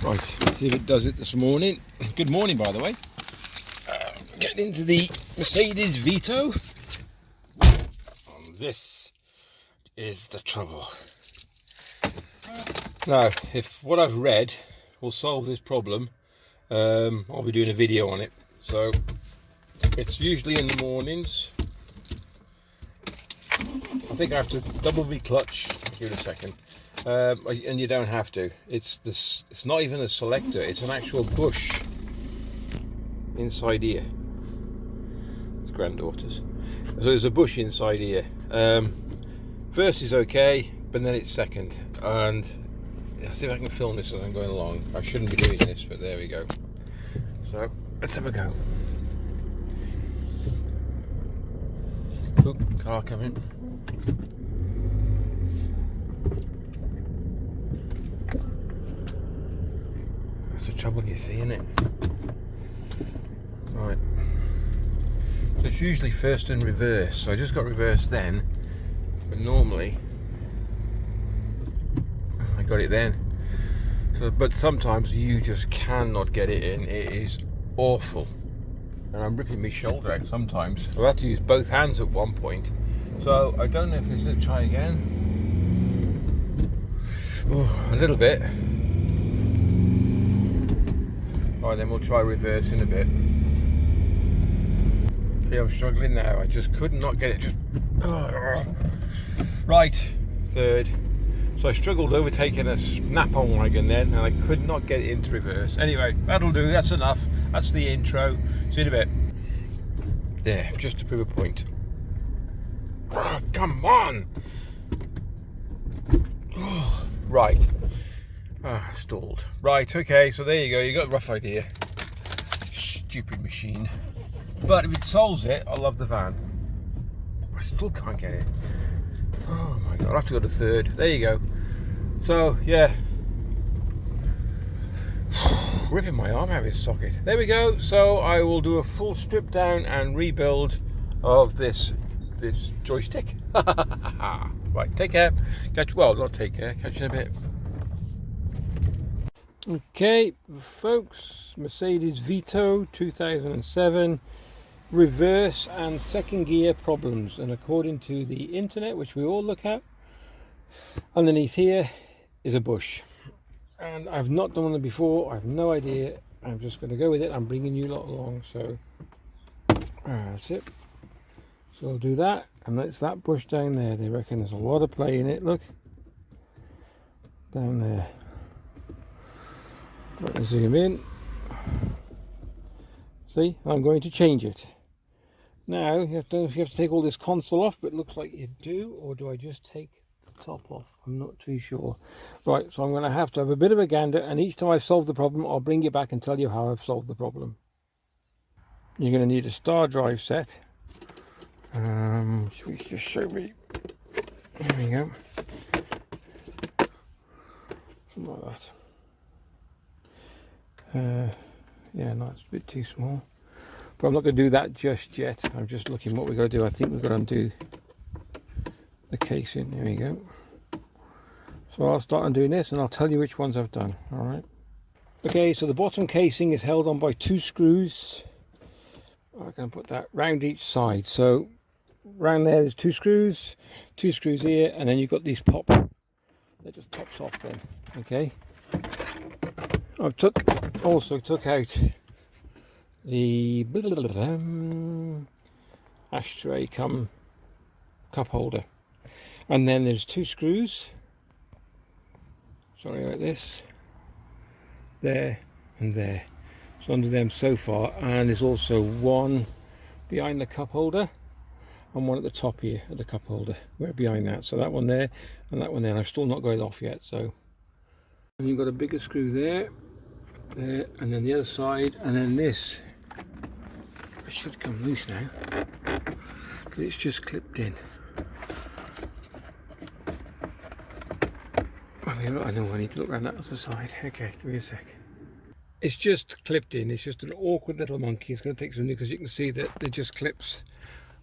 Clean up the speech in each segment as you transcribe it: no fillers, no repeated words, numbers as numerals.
Right, let's see if it does it this morning. Good morning, by the way. Getting into the Mercedes Vito. This is the trouble. Now, if what I've read will solve this problem, I'll be doing a video on it. So, it's usually in the mornings. I think I have to double my clutch. Give it a second. And you don't have to. It's not even a selector. It's an actual bush inside here. It's granddaughter's. So there's a bush inside here. First is okay, but then it's second. And I'll see if I can film this as I'm going along. I shouldn't be doing this, but there we go. So let's have a go. Oop, car coming. The trouble you see, isn't it? Right, so it's usually first and reverse, so I just got reverse then, but normally I got it then. So, but sometimes you just cannot get it in. It is awful, and I'm ripping my shoulder out sometimes. I've had to use both hands at one point, so I don't know if this is try again. Oh, a little bit. Alright, then we'll try reverse in a bit. See, I'm struggling now. I just could not get it. Right, third. So I struggled overtaking a snap-on wagon then, and I could not get it into reverse. Anyway, that'll do. That's enough. That's the intro. See you in a bit. There, just to prove a point. Oh, come on! Oh, right. Stalled. Right, okay, so there you go, you got a rough idea. Stupid machine. But if it solves it, I love the van. I still can't get it. Oh my god, I'll have to go to third. There you go. So, yeah. Ripping my arm out of its socket. There we go. So I will do a full strip down and rebuild of this joystick. Right, take care. Not take care, catch you in a bit. Okay, folks, Mercedes Vito 2007, reverse and second gear problems. And according to the internet, which we all look at, underneath here is a bush. And I've not done one before, I have no idea. I'm just going to go with it. I'm bringing you lot along, so that's it. So I'll do that, and that's that bush down there. They reckon there's a lot of play in it, look. Down there. Let's zoom in. See, I'm going to change it. Now, you have to take all this console off, but it looks like you do, or do I just take the top off? I'm not too sure. Right, so I'm going to have a bit of a gander, and each time I solve the problem, I'll bring you back and tell you how I've solved the problem. You're going to need a star drive set. Should we just show me? There we go. Something like that. Yeah, no, it's a bit too small, but I'm not going to do that just yet. I'm just looking what we're going to do. I think we're going to undo the casing. There we go. So I'll start undoing this and I'll tell you which ones I've done. All right. Okay, so the bottom casing is held on by 2 screws. I'm going to put that round each side. So round there's 2 screws here, and then you've got these pop. That just pops off then. Okay. I also took out the ashtray cum cup holder, and then there's 2 screws. Sorry about this. There and there. So under them so far, and there's also one behind the cup holder and one at the top here at the cup holder. We're behind that. So that one there and that one there. And I've still not got it off yet. So and you've got a bigger screw there. There, and then the other side, and then this. It should come loose now, but it's just clipped in. I know I need to look around that other side. Okay, give me a sec. It's just clipped in. It's just an awkward little monkey. It's going to take some, because you can see that it just clips.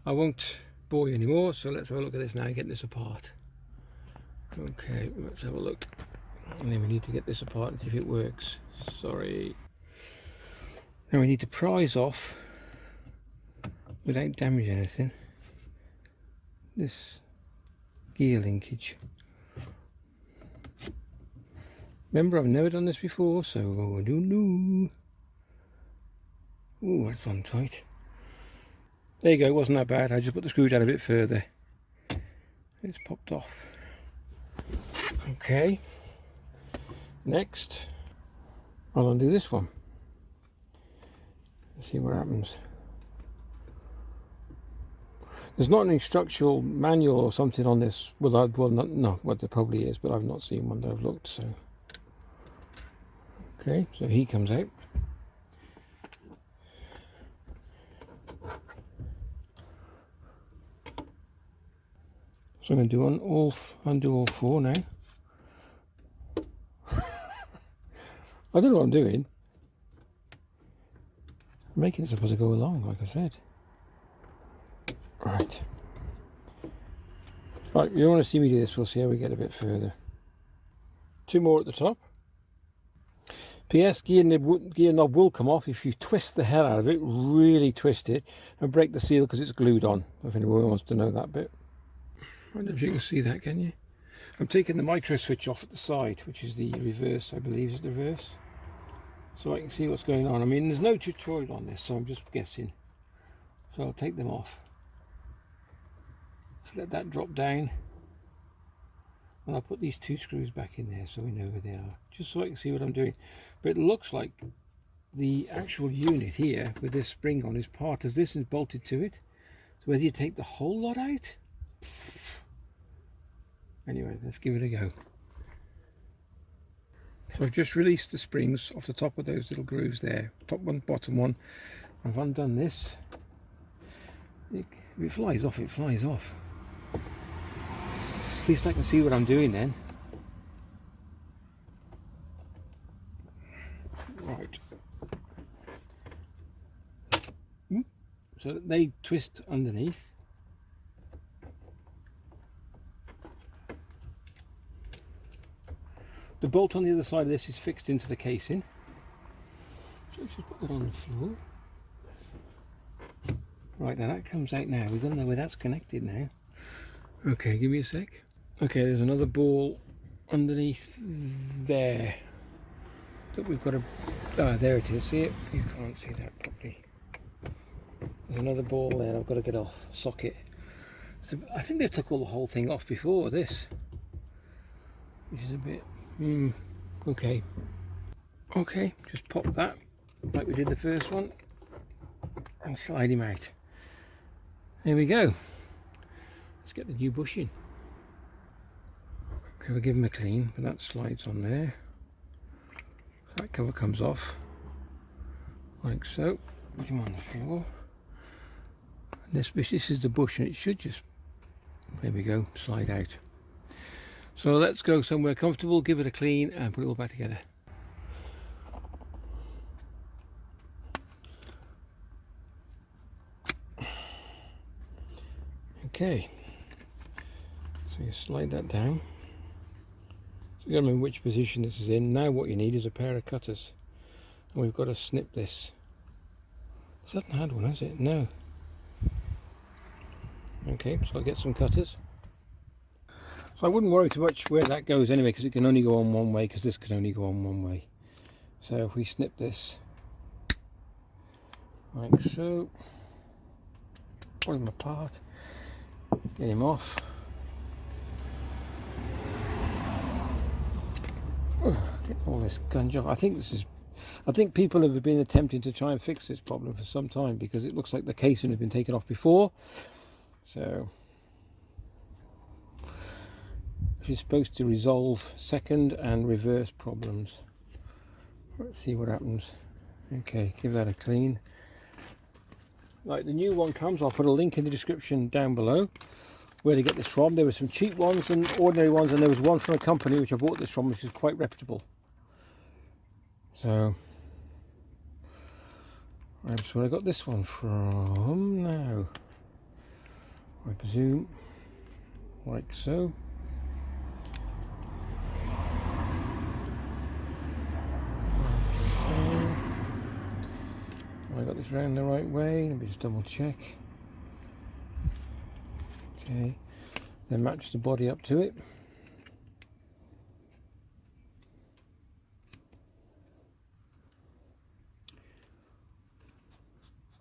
I won't bore you anymore, so let's have a look at this now, getting this apart. Okay, let's have a look. And then we need to get this apart and see if it works. Sorry. Now we need to prise off, without damaging anything, this gear linkage. Remember, I've never done this before, so I don't know. Oh, that's on tight. There you go, it wasn't that bad. I just put the screw down a bit further. It's popped off. Okay. Next, I'll undo this one. Let's see what happens. There's not an instructional manual or something on this. Well, there probably is, but I've not seen one that I've looked. So, okay, so he comes out. So I'm going to do undo all four now. I don't know what I'm doing. I'm making this up as I go along, like I said. Right. Right, you don't want to see me do this, we'll see how we get a bit further. Two more at the top. PS, gear knob will come off if you twist the hell out of it, really twist it, and break the seal because it's glued on, if anyone wants to know that bit. I don't know if you can see that, can you? I'm taking the micro switch off at the side, which is the reverse, I believe is the reverse. So I can see what's going on. I mean, there's no tutorial on this, so I'm just guessing. So I'll take them off. Just let that drop down. And I'll put these two screws back in there so we know where they are. Just so I can see what I'm doing. But it looks like the actual unit here with this spring on is part of this and bolted to it. So whether you take the whole lot out. Anyway, let's give it a go. So I've just released the springs off the top of those little grooves there. Top one, bottom one. I've undone this. If it flies off, it flies off. At least I can see what I'm doing then. Right. So that they twist underneath. The bolt on the other side of this is fixed into the casing. So let's just put that on the floor. Right, now that comes out now. We've got to know where that's connected now. Okay, give me a sec. Okay, there's another ball underneath there that we've got to... Ah, there it is. See it? You can't see that properly. There's another ball there I've got to get off. Socket. So I think they took all the whole thing off before this. Which is a bit... okay. Okay, just pop that like we did the first one and slide him out. There we go. Let's get the new bushing. Okay, we'll give him a clean, but that slides on there. So that cover comes off like so. Put him on the floor. And this is the bush, and it should just, there we go, slide out. So let's go somewhere comfortable, give it a clean and put it all back together. Okay, so you slide that down. So you got to remember which position this is in. Now what you need is a pair of cutters. And we've got to snip this. This hasn't had one, has it? No. Okay, so I'll get some cutters. So I wouldn't worry too much where that goes anyway, because it can only go on one way, because this can only go on one way. So if we snip this like so, pull them apart, get him off. Get all this gunge off. I think people have been attempting to try and fix this problem for some time, because it looks like the casing has been taken off before. So it's supposed to resolve second and reverse problems. Let's see what happens. Okay, give that a clean. Right, the new one comes. I'll put a link in the description down below where to get this from. There were some cheap ones and ordinary ones, and there was one from a company which I bought this from, which is quite reputable. So that's where I got this one from now. I presume, like so. it's round the right way. Let me just double check. Okay, then match the body up to it.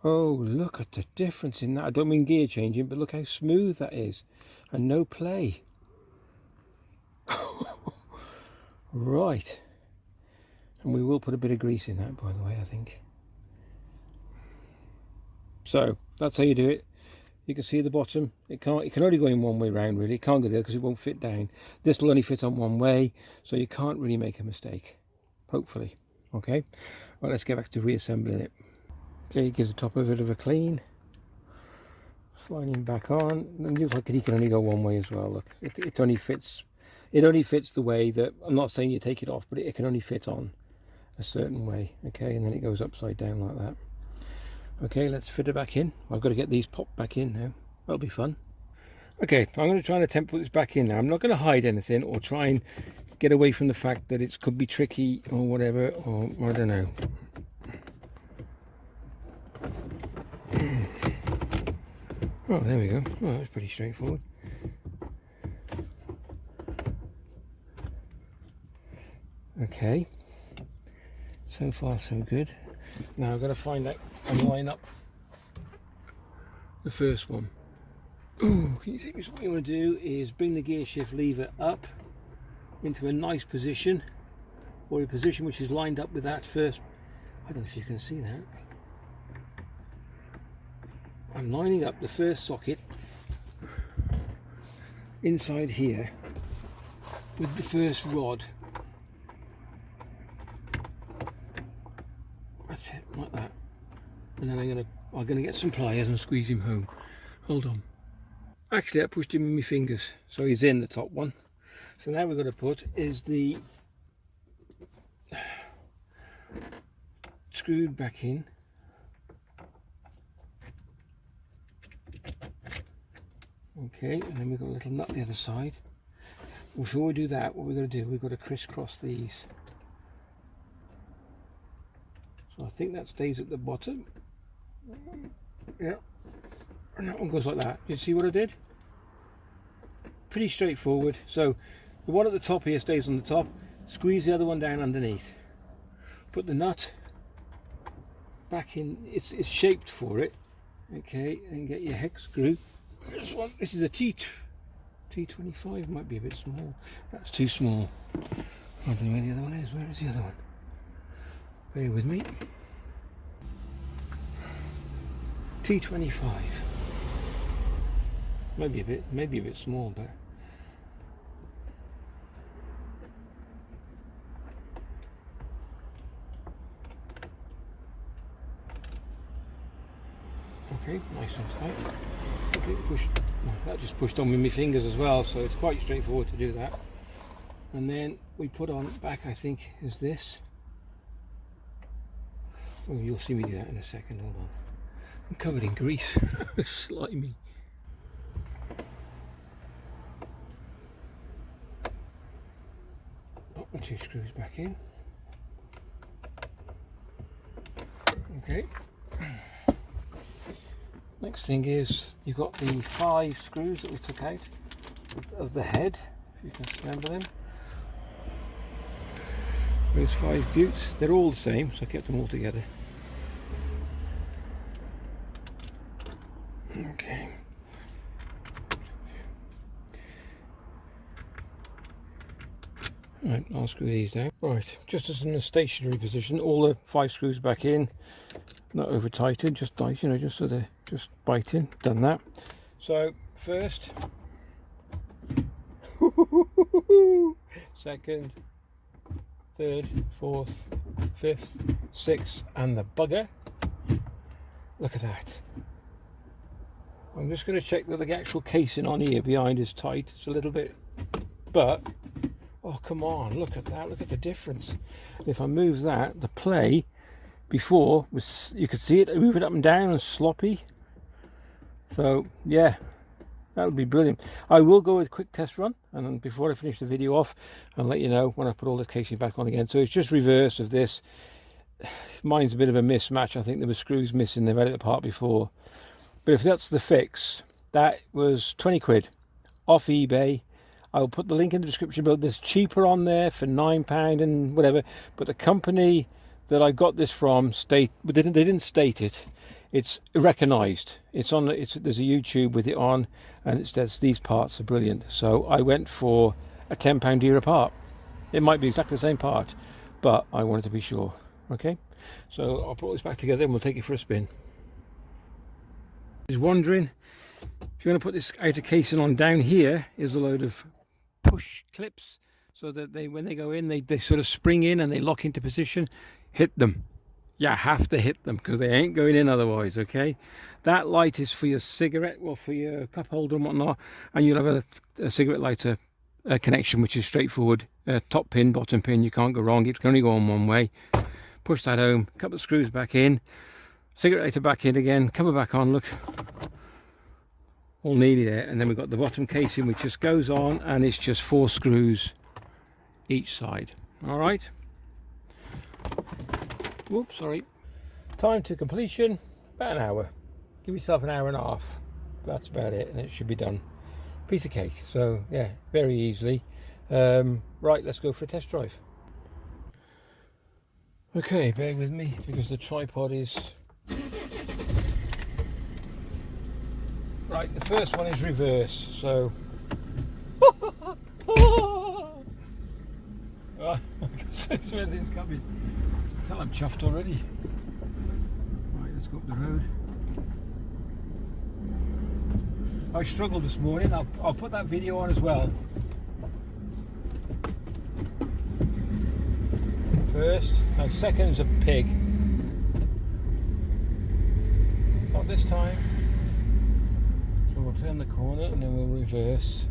Oh, look at the difference in that. I don't mean gear changing, but look how smooth that is. And no play. Right. And we will put a bit of grease in that, by the way, I think. So, that's how you do it. You can see at the bottom, it can only go in one way round, really. It can't go there because it won't fit down. This will only fit on one way, so you can't really make a mistake. Hopefully. Okay. Well, let's get back to reassembling it. Okay, it gives the top a bit of a clean. Sliding back on, and it looks like it can only go one way as well. Look, it only fits. It only fits the way that, I'm not saying you take it off, but it can only fit on a certain way. Okay, and then it goes upside down like that. Okay, let's fit it back in. I've got to get these popped back in now. That'll be fun. Okay, I'm going to try and attempt to put this back in now. I'm not going to hide anything or try and get away from the fact that it could be tricky or whatever, or I don't know. Oh, there we go. Oh, that's pretty straightforward. Okay, so far so good. Now I've got to find out and line up the first one. Ooh, can you see what you want to do is bring the gear shift lever up into a nice position, or a position which is lined up with that first. I don't know if you can see that. I'm lining up the first socket inside here with the first rod. That's it, like that. And then I'm gonna get some pliers and squeeze him home. Hold on. Actually, I pushed him in my fingers, so he's in the top one. So now we're going to put is the screwed back in. Okay, and then we've got a little nut the other side. Before we do that, what we're going to do, we've got to crisscross these. So I think that stays at the bottom. Yeah, and that one goes like that. You see what I did? Pretty straightforward. So the one at the top here stays on the top. Squeeze the other one down underneath. Put the nut back in. It's shaped for it. Okay, and get your hex screw. This is a T25, might be a bit small. That's too small. I don't know where the other one is. Where is the other one? Bear with me. T25. Maybe a bit small, but okay, nice and tight. Okay, push. Well, that just pushed on with my fingers as well, so it's quite straightforward to do that. And then we put on back, I think, is this. Oh, you'll see me do that in a second. Hold on. I'm covered in grease. It's slimy. Put the two screws back in. Okay. Next thing is you've got the 5 screws that we took out of the head, if you can remember them. Those 5 buttes, they're all the same, so I kept them all together. Okay. Right, I'll screw these down. Right, just as in a stationary position, all the 5 screws back in, not over tightened, just tight, you know, just so they're just biting. Done that. So first, second, third, fourth, fifth, sixth, and the bugger. Look at that. I'm just going to check that the actual casing on here behind is tight. It's a little bit, but oh, come on, look at that. Look at the difference. If I move that, the play before was, you could see it moving up and down and sloppy. So yeah, that would be brilliant. I will go with a quick test run, and then before I finish the video off, I'll let you know when I put all the casing back on again. So it's just reverse of this. mine's a bit of a mismatch. I think there were screws missing. They've had it apart before. But if that's the fix, that was 20 quid off eBay. I'll put the link in the description below. There's cheaper on there for £9 and whatever. But the company that I got this from they didn't state it. It's recognised. It's on. There's a YouTube with it on, and it says these parts are brilliant. So I went for a £10 dearer part. It might be exactly the same part, but I wanted to be sure. Okay, so I'll put this back together and we'll take it for a spin. Is wondering if you want to put this outer casing on, down here is a load of push clips, so that when they go in, they sort of spring in and they lock into position. Hit them. You have to hit them because they ain't going in otherwise. Okay, that light is for your cigarette, well, for your cup holder and whatnot, and you'll have a cigarette lighter connection, which is straightforward. Top pin, bottom pin, you can't go wrong. It can only go on one way. Push that home, couple of screws back in, cigarette lighter back in again, cover back on, look, all nearly there. And then we've got the bottom casing, which just goes on, and it's just 4 screws each side. All right. Whoops, sorry. Time to completion, about an hour. Give yourself an hour and a half. That's about it, and it should be done. Piece of cake. So yeah, very easily. Right, let's go for a test drive. Okay, bear with me because the tripod is... Right, the first one is reverse, so... Something's coming. Tell I'm chuffed already. Right, let's go up the road. I struggled this morning. I'll put that video on as well. First, and second is a pig. Not this time. So we'll turn the corner and then we'll reverse.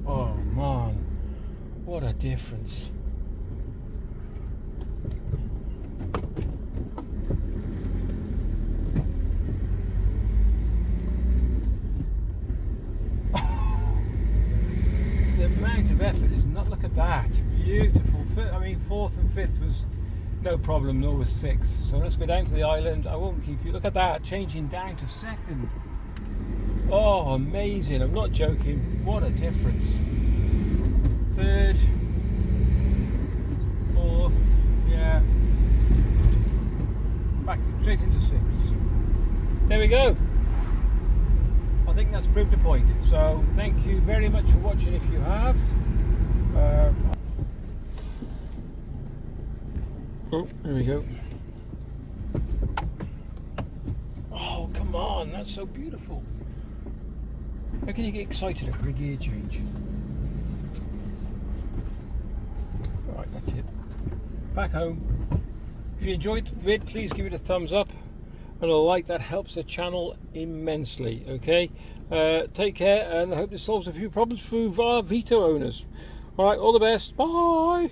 Oh man, what a difference. The amount of effort is not, look at that, beautiful. I mean, 4th and 5th was no problem, nor was 6th. So let's go down to the island. I won't keep you, look at that, changing down to 2nd. Oh, amazing, I'm not joking, what a difference. 3rd, 4th, yeah, back straight into 6th. There we go. I think that's proved a point. So thank you very much for watching if you have. Oh, there we go. Oh, come on, that's so beautiful. How can you get excited over a gear change? Right, that's it. Back home. If you enjoyed the vid, please give it a thumbs up and a like. That helps the channel immensely. Okay, take care, and I hope this solves a few problems for Vito owners. All right, all the best. Bye.